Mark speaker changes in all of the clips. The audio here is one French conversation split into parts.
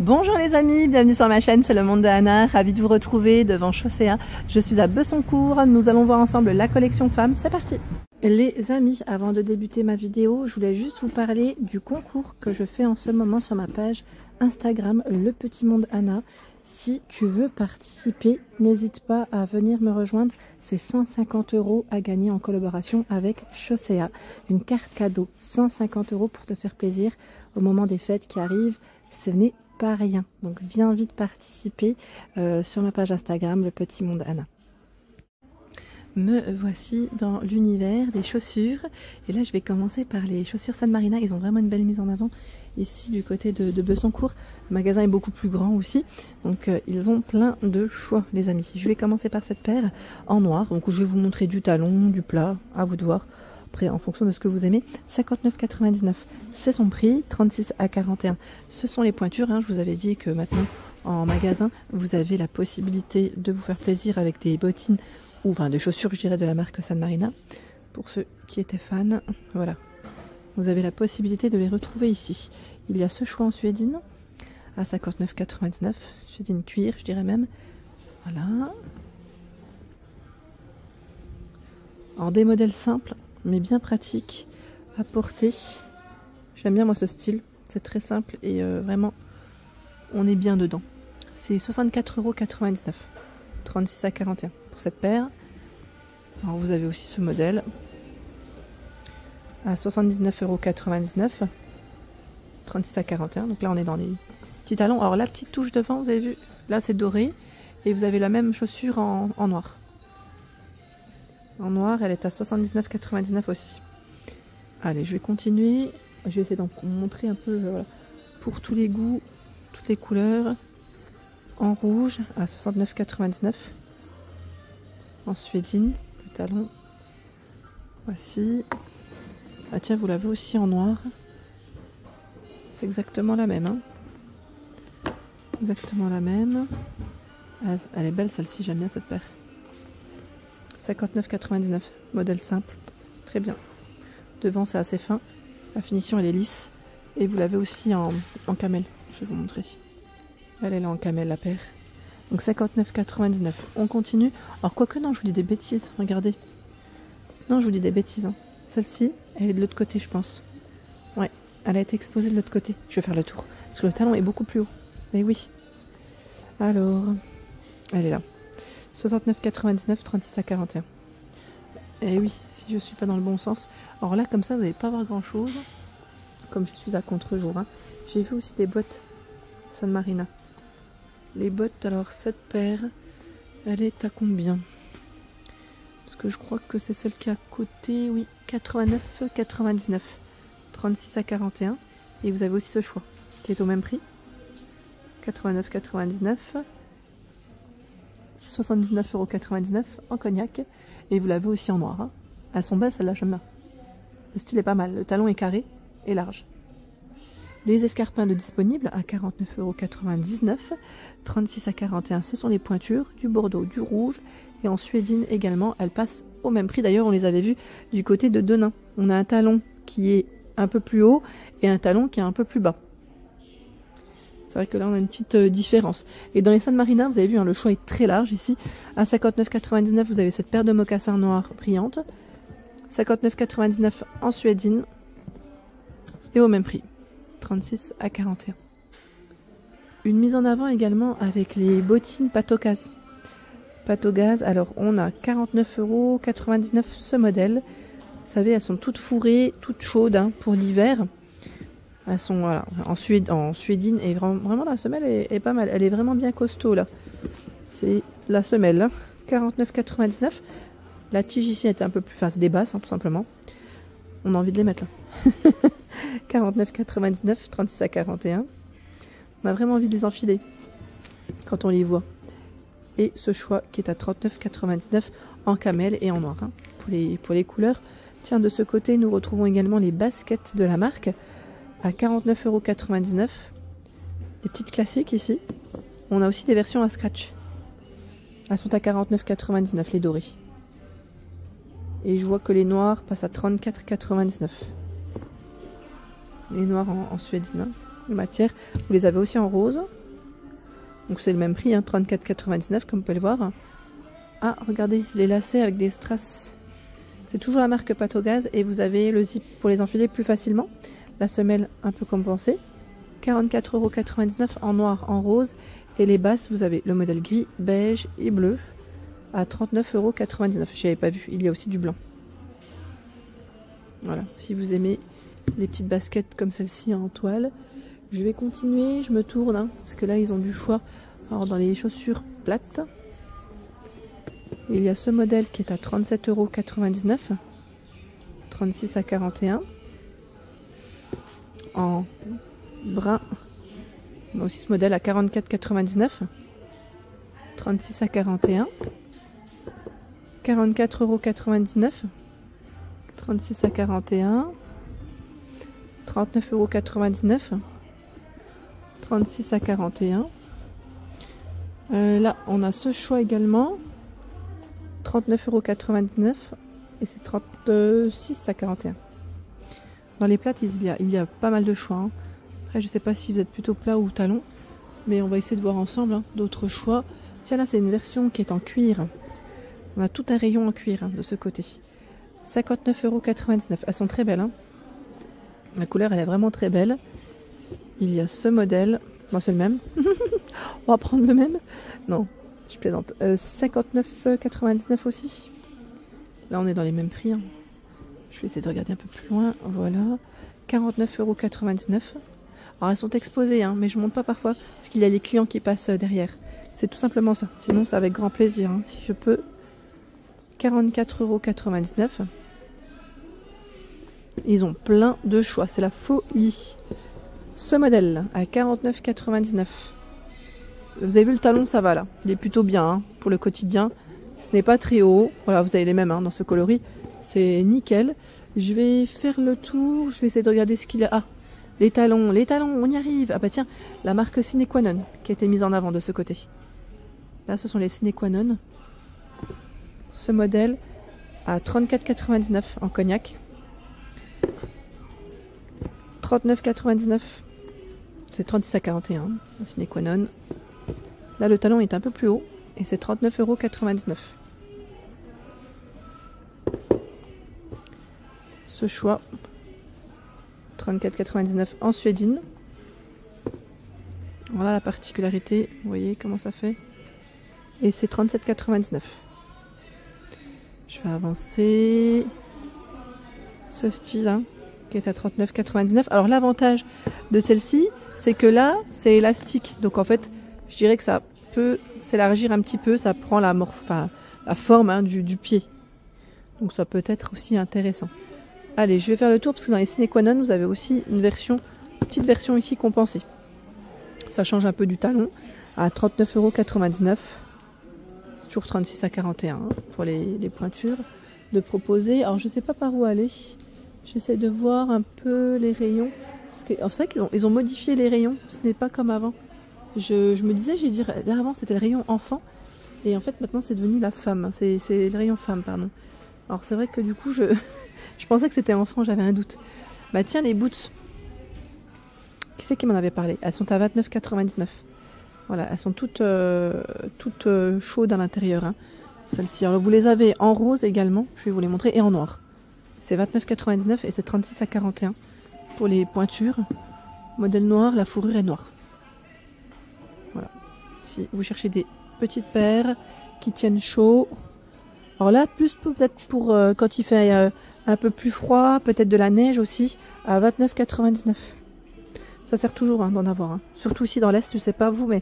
Speaker 1: Bonjour les amis, bienvenue sur ma chaîne, c'est le monde de Anna, ravie de vous retrouver devant Chaussea. Je suis à Bessancourt, nous allons voir ensemble la collection femmes, c'est parti. Les amis, avant de débuter ma vidéo, je voulais juste vous parler du concours que je fais en ce moment sur ma page Instagram, Le Petit Monde Anna. Si tu veux participer, n'hésite pas à venir me rejoindre, c'est 150 € à gagner en collaboration avec Chaussea. Une carte cadeau, 150 € pour te faire plaisir au moment des fêtes qui arrivent, ce n'est pas rien. Donc viens vite participer sur ma page Instagram, Le Petit Monde Anna. Me voici dans l'univers des chaussures et là je vais commencer par les chaussures San Marina. Ils ont vraiment une belle mise en avant ici du côté de Bessancourt. Le magasin est beaucoup plus grand aussi, donc ils ont plein de choix les amis. Je vais commencer par cette paire en noir, donc je vais vous montrer du talon, du plat, à vous de voir. Après en fonction de ce que vous aimez. 59,99 c'est son prix, 36 à 41 ce sont les pointures, hein. Je vous avais dit que maintenant en magasin vous avez la possibilité de vous faire plaisir avec des bottines ou enfin des chaussures, je dirais, de la marque San Marina. Pour ceux qui étaient fans, voilà. Vous avez la possibilité de les retrouver ici. Il y a ce choix en suédine à 59,99 suédine cuir, je dirais même. Voilà. Alors des modèles simples, mais bien pratiques à porter. J'aime bien moi ce style. C'est très simple et vraiment, on est bien dedans. C'est 64,99 €. 36 à 41 pour cette paire. Alors vous avez aussi ce modèle à 79,99 €, 36 à 41. Donc là on est dans les petits talons. Alors la petite touche devant, vous avez vu, là c'est doré et vous avez la même chaussure en noir. En noir, elle est à 79,99 € aussi. Allez, je vais continuer. Je vais essayer d'en montrer un peu voilà, pour tous les goûts, toutes les couleurs. En rouge à 69,99 €. En suédine, le talon. Voici. Ah tiens, vous l'avez aussi en noir. C'est exactement la même. Hein. Exactement la même. Ah, elle est belle celle-ci, j'aime bien cette paire. 59,99 €. Modèle simple. Très bien. Devant, c'est assez fin. La finition, elle est lisse. Et vous l'avez aussi en camel. Je vais vous montrer. Elle est là en camel, la paire. Donc 59,99 €. On continue. Alors quoique non, je vous dis des bêtises. Regardez. Non, je vous dis des bêtises. Hein. Celle-ci, elle est de l'autre côté, je pense. Ouais, elle a été exposée de l'autre côté. Je vais faire le tour. Parce que le talon est beaucoup plus haut. Mais oui. Alors, elle est là. 69,99 €, 36 à 41. Et oui, si je suis pas dans le bon sens. Alors là, comme ça, vous n'allez pas voir grand-chose. Comme je suis à contre-jour. Hein. J'ai vu aussi des bottes San Marina. Les bottes, alors cette paire, elle est à combien? Parce que je crois que c'est celle qui est à côté, oui, 89,99 €, 36 à 41. Et vous avez aussi ce choix, qui est au même prix, 89,99 €, 79,99 € en cognac. Et vous l'avez aussi en noir. Hein. Elles sont belles, celles-là, j'aime bien. Le style est pas mal, le talon est carré et large. Les escarpins de disponibles à 49,99 €, 36 à 41, ce sont les pointures, du bordeaux, du rouge et en suédine également, elles passent au même prix. D'ailleurs, on les avait vues du côté de Denain. On a un talon qui est un peu plus haut et un talon qui est un peu plus bas. C'est vrai que là, on a une petite différence. Et dans les San Marina, vous avez vu, hein, le choix est très large ici. À 59,99 €, vous avez cette paire de mocassins noirs brillante. 59,99 € en suédine et au même prix. 36 à 41. Une mise en avant également avec les bottines Patogaz. Patogaz, alors on a 49,99 € ce modèle. Vous savez, elles sont toutes fourrées, toutes chaudes hein, pour l'hiver. Elles sont voilà, en suédine et vraiment la semelle est pas mal. Elle est vraiment bien costaud là. C'est la semelle. Hein. 49,99 €. La tige ici est un peu plus... Enfin, c'est des basses hein, tout simplement. On a envie de les mettre là. 49,99 €, 36 à 41. On a vraiment envie de les enfiler quand on les voit. Et ce choix qui est à 39,99 € en camel et en noir hein, pour les couleurs. Tiens, de ce côté, nous retrouvons également les baskets de la marque à 49,99 €. Les petites classiques ici. On a aussi des versions à scratch. Elles sont à 49,99 € les dorées. Et je vois que les noirs passent à 34,99 €. Les noirs en suédine. Hein. les matières. Vous les avez aussi en rose. Donc c'est le même prix, hein, 34,99 comme vous pouvez le voir. Ah, regardez, les lacets avec des strass. C'est toujours la marque Patogaz et vous avez le zip pour les enfiler plus facilement. La semelle un peu compensée. 44,99 € en noir, en rose. Et les basses, vous avez le modèle gris, beige et bleu à 39,99 €. Je n'avais pas vu, il y a aussi du blanc. Voilà, si vous aimez les petites baskets comme celle-ci en toile. Je vais continuer, je me tourne, hein, parce que là ils ont du choix. Alors dans les chaussures plates, il y a ce modèle qui est à 37,99 €, 36 à 41. En brun, on a aussi ce modèle à 44,99 €, 36 à 41. 44,99 €, 36 à 41. 39,99 €, 36 à 41. Là, on a ce choix également, 39,99 € et c'est 36 à 41. Dans les plates, il y a pas mal de choix. Hein. Après, je sais pas si vous êtes plutôt plat ou talon, mais on va essayer de voir ensemble hein, d'autres choix. Tiens, là, c'est une version qui est en cuir. On a tout un rayon en cuir hein, de ce côté. 59,99 €. Elles sont très belles. Hein. La couleur, elle est vraiment très belle. Il y a ce modèle. Moi, c'est le même. On va prendre le même. Non, je plaisante. 59,99 € aussi. Là, on est dans les mêmes prix. Hein. Je vais essayer de regarder un peu plus loin. Voilà. 49,99 €. Alors, elles sont exposées, hein, mais je ne montre pas parfois parce qu'il y a les clients qui passent derrière. C'est tout simplement ça. Sinon, c'est avec grand plaisir, hein, si je peux. 44,99 €. Ils ont plein de choix, c'est la folie. Ce modèle à 49,99 €. Vous avez vu le talon, ça va là. Il est plutôt bien hein, pour le quotidien. Ce n'est pas très haut. Voilà, vous avez les mêmes hein, dans ce coloris. C'est nickel. Je vais faire le tour. Je vais essayer de regarder ce qu'il y a. Ah, les talons, on y arrive. Ah bah tiens, la marque Sine Qua Non qui a été mise en avant de ce côté. Là, ce sont les Sine Qua Non. Ce modèle à 34,99 € en cognac. 39,99 €. C'est 36 à 41. Sine Qua Non. Là, le talon est un peu plus haut et c'est 39,99 €. Ce choix, 34,99 € en suédine. Voilà la particularité. Vous voyez comment ça fait. Et c'est 37,99 €. Je vais avancer. Ce style hein, qui est à 39,99 €. Alors l'avantage de celle-ci, c'est que là, c'est élastique. Donc en fait, je dirais que ça peut s'élargir un petit peu. Ça prend la forme hein, du pied. Donc ça peut être aussi intéressant. Allez, je vais faire le tour parce que dans les Sine Qua Non, vous avez aussi une petite version ici compensée. Ça change un peu du talon à 39,99 €. C'est toujours 36 à 41 hein, pour les pointures de proposer. Alors je sais pas par où aller. J'essaie de voir un peu les rayons. C'est vrai qu'ils ont modifié les rayons. Ce n'est pas comme avant. Je me disais, là avant c'était le rayon enfant. Et en fait maintenant c'est devenu la femme. C'est le rayon femme, pardon. Alors c'est vrai que du coup je pensais que c'était enfant, j'avais un doute. Bah tiens, les boots. Qui c'est qui m'en avait parlé? Elles sont à 29,99 €. Voilà, elles sont toutes chaudes à l'intérieur. Hein, celles-ci. Alors vous les avez en rose également. Je vais vous les montrer. Et en noir. C'est 29,99 € et c'est 36 à 41 pour les pointures. Modèle noir, la fourrure est noire. Voilà. Si vous cherchez des petites paires qui tiennent chaud. Alors là, plus peut-être pour quand il fait un peu plus froid, peut-être de la neige aussi, à 29,99 €. Ça sert toujours hein, d'en avoir. Hein. Surtout ici dans l'Est, je sais pas vous, mais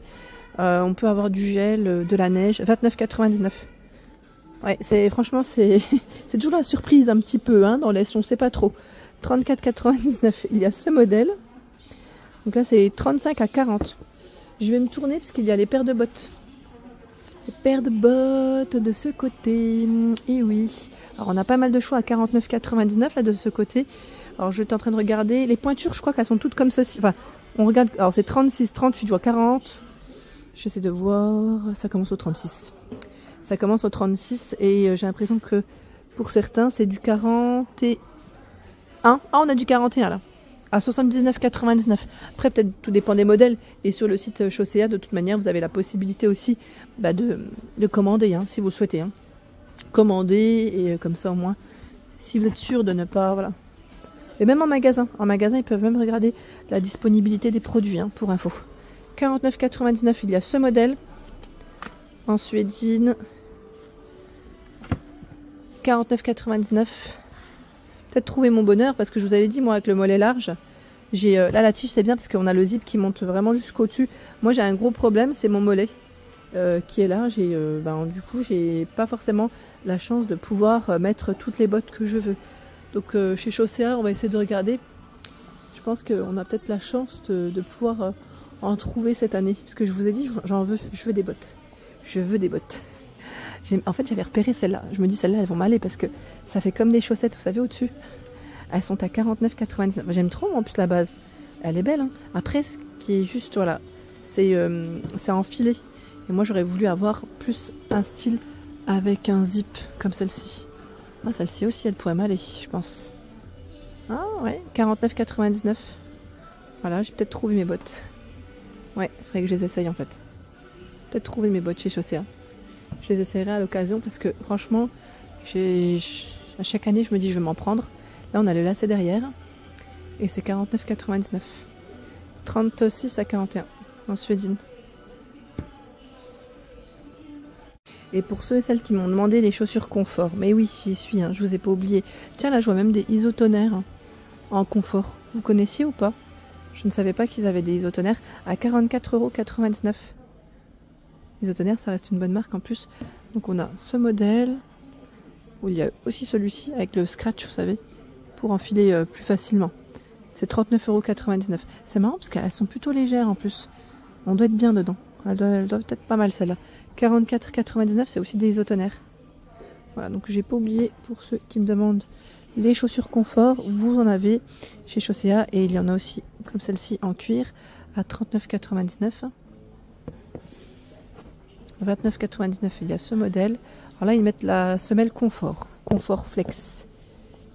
Speaker 1: on peut avoir du gel, de la neige. 29,99 €. Ouais, franchement, c'est toujours la surprise un petit peu hein, dans l'Est, on ne sait pas trop. 34,99 €. Il y a ce modèle. Donc là, c'est 35 à 40. Je vais me tourner parce qu'il y a les paires de bottes. Les paires de bottes de ce côté. Et oui. Alors, on a pas mal de choix à 49,99 € là de ce côté. Alors, j'étais en train de regarder. Les pointures, je crois qu'elles sont toutes comme ceci. Enfin, on regarde. Alors, c'est 36, 38, je vois 40. J'essaie de voir. Ça commence au 36. Ça commence au 36 et j'ai l'impression que pour certains, c'est du 41. Ah, on a du 41 là. à 79,99. Après, peut-être tout dépend des modèles. Et sur le site Chaussea, de toute manière, vous avez la possibilité aussi de commander, hein, si vous le souhaitez. Hein. Commander, et comme ça au moins, si vous êtes sûr de ne pas... Voilà. Et même en magasin, ils peuvent même regarder la disponibilité des produits, hein, pour info. 49,99, il y a ce modèle. En suédine. 49,99. Peut-être trouver mon bonheur, parce que je vous avais dit, moi, avec le mollet large, j'ai là la tige, c'est bien parce qu'on a le zip qui monte vraiment jusqu'au dessus. Moi, j'ai un gros problème, c'est mon mollet qui est large et du coup, j'ai pas forcément la chance de pouvoir mettre toutes les bottes que je veux. Donc, chez Chaussea, on va essayer de regarder. Je pense qu'on a peut-être la chance de pouvoir en trouver cette année, parce que je vous ai dit, je veux des bottes. Je veux des bottes. En fait, j'avais repéré celle-là. Je me dis, celles-là, elles vont m'aller parce que ça fait comme des chaussettes, vous savez, au-dessus. Elles sont à 49,99. J'aime trop, en plus, la base. Elle est belle, hein. Après, ce qui est juste, voilà, c'est enfilé. Et moi, j'aurais voulu avoir plus un style avec un zip, comme celle-ci. Ah, celle-ci aussi, elle pourrait m'aller, je pense. Ah, ouais, 49,99. Voilà, j'ai peut-être trouvé mes bottes. Ouais, il faudrait que je les essaye, en fait. Peut-être trouver mes bottes chez Chaussea. Je les essayerai à l'occasion parce que franchement, à chaque année, je me dis je vais m'en prendre. Là, on a le lacet derrière et c'est 49,99. 36 à 41 en suédine. Et pour ceux et celles qui m'ont demandé les chaussures confort, mais oui, j'y suis, hein, je vous ai pas oublié. Tiens, là, je vois même des isotonnerres en confort. Vous connaissiez ou pas? Je ne savais pas qu'ils avaient des isotonnerres à 44,99 €. Isotonnerre, ça reste une bonne marque en plus. Donc on a ce modèle, où il y a aussi celui-ci avec le scratch, vous savez, pour enfiler plus facilement. C'est 39,99 €. C'est marrant parce qu'elles sont plutôt légères en plus. On doit être bien dedans. Elles doivent être pas mal celles-là. 44,99 €, c'est aussi des isotonnerres. Voilà, donc j'ai pas oublié pour ceux qui me demandent les chaussures confort, vous en avez chez Chaussea et il y en a aussi comme celle-ci en cuir à 39,99 €. 29,99 €, il y a ce modèle. Alors là, ils mettent la semelle confort, confort flex.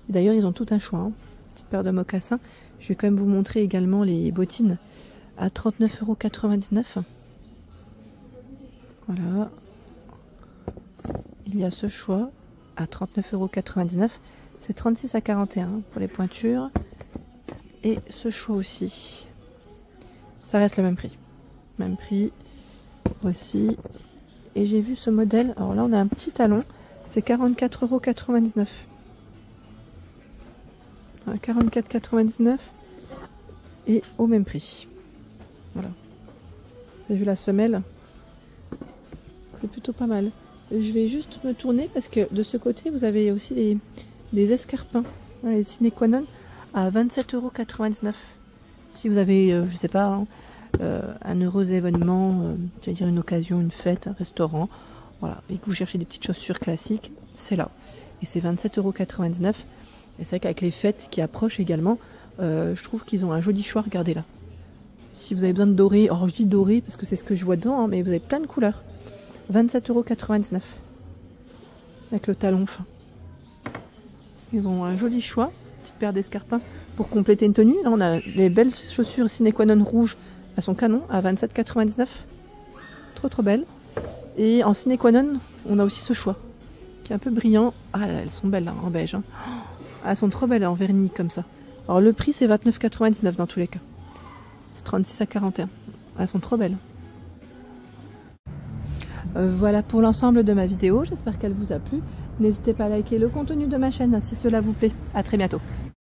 Speaker 1: D'ailleurs, ils ont tout un choix. Hein. Petite paire de mocassins. Je vais quand même vous montrer également les bottines à 39,99 €. Voilà. Il y a ce choix à 39,99 €. C'est 36 à 41 pour les pointures. Et ce choix aussi. Ça reste le même prix. Même prix aussi. Et j'ai vu ce modèle. Alors là, on a un petit talon. C'est 44,99 €. 44,99 € et au même prix. Voilà. Vous avez vu la semelle? C'est plutôt pas mal. Je vais juste me tourner parce que de ce côté, vous avez aussi les escarpins, les sine qua non à 27,99 €. Si vous avez, je sais pas, hein, un heureux événement, tu veux dire une occasion, une fête, un restaurant, voilà, et que vous cherchez des petites chaussures classiques, c'est là. Et c'est 27,99 €. Et c'est vrai qu'avec les fêtes qui approchent également, je trouve qu'ils ont un joli choix, regardez là. Si vous avez besoin de doré, alors je dis doré parce que c'est ce que je vois dedans, hein, mais vous avez plein de couleurs. 27,99 € avec le talon fin. Ils ont un joli choix, petite paire d'escarpins pour compléter une tenue. Là, on a les belles chaussures sine qua non rouges à son canon à 27,99 €. Trop belle. Et en sine qua non, on a aussi ce choix qui est un peu brillant. Ah, elles sont belles là, en beige. Hein. Elles sont trop belles en vernis comme ça. Alors le prix c'est 29,99 € dans tous les cas. C'est 36 à 41. Elles sont trop belles. Voilà pour l'ensemble de ma vidéo. J'espère qu'elle vous a plu. N'hésitez pas à liker le contenu de ma chaîne si cela vous plaît. À très bientôt.